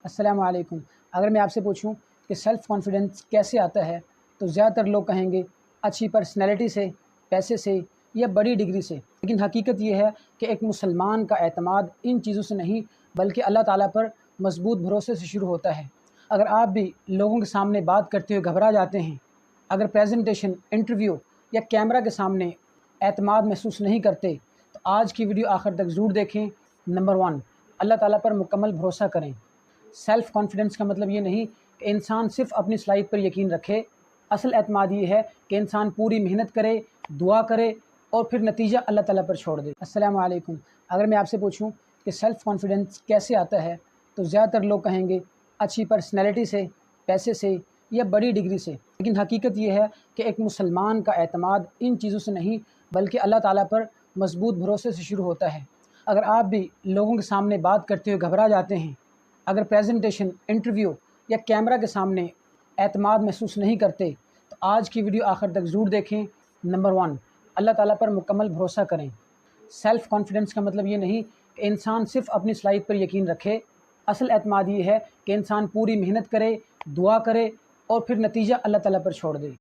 السلام علیکم۔ اگر میں آپ سے پوچھوں کہ سیلف کانفیڈنس کیسے آتا ہے تو زیادہ تر لوگ کہیں گے اچھی پرسنالٹی سے، پیسے سے یا بڑی ڈگری سے، لیکن حقیقت یہ ہے کہ ایک مسلمان کا اعتماد ان چیزوں سے نہیں بلکہ اللہ تعالیٰ پر مضبوط بھروسے سے شروع ہوتا ہے۔ اگر آپ بھی لوگوں کے سامنے بات کرتے ہوئے گھبرا جاتے ہیں، اگر پریزنٹیشن، انٹرویو یا کیمرہ کے سامنے اعتماد محسوس نہیں کرتے تو آج کی ویڈیو آخر تک ضرور دیکھیں۔ نمبر 1، اللہ تعالیٰ پر مکمل بھروسہ کریں۔ سیلف کانفیڈنس کا مطلب یہ نہیں کہ انسان صرف اپنی صلاحیت پر یقین رکھے۔ اصل اعتماد یہ ہے کہ انسان پوری محنت کرے، دعا کرے اور پھر نتیجہ اللہ تعالیٰ پر چھوڑ دے۔ السلام علیکم۔ اگر میں آپ سے پوچھوں کہ سیلف کانفیڈنس کیسے آتا ہے تو زیادہ تر لوگ کہیں گے اچھی پرسنالٹی سے، پیسے سے یا بڑی ڈگری سے، لیکن حقیقت یہ ہے کہ ایک مسلمان کا اعتماد ان چیزوں سے نہیں بلکہ اللہ تعالیٰ پر مضبوط بھروسے سے شروع ہوتا ہے۔ اگر آپ بھی لوگوں کے سامنے بات کرتے ہوئے گھبرا جاتے ہیں، اگر پریزنٹیشن، انٹرویو یا کیمرہ کے سامنے اعتماد محسوس نہیں کرتے تو آج کی ویڈیو آخر تک ضرور دیکھیں۔ نمبر 1، اللہ تعالیٰ پر مکمل بھروسہ کریں۔ سیلف کانفیڈنس کا مطلب یہ نہیں کہ انسان صرف اپنی صلاحیت پر یقین رکھے۔ اصل اعتماد یہ ہے کہ انسان پوری محنت کرے، دعا کرے اور پھر نتیجہ اللہ تعالیٰ پر چھوڑ دے۔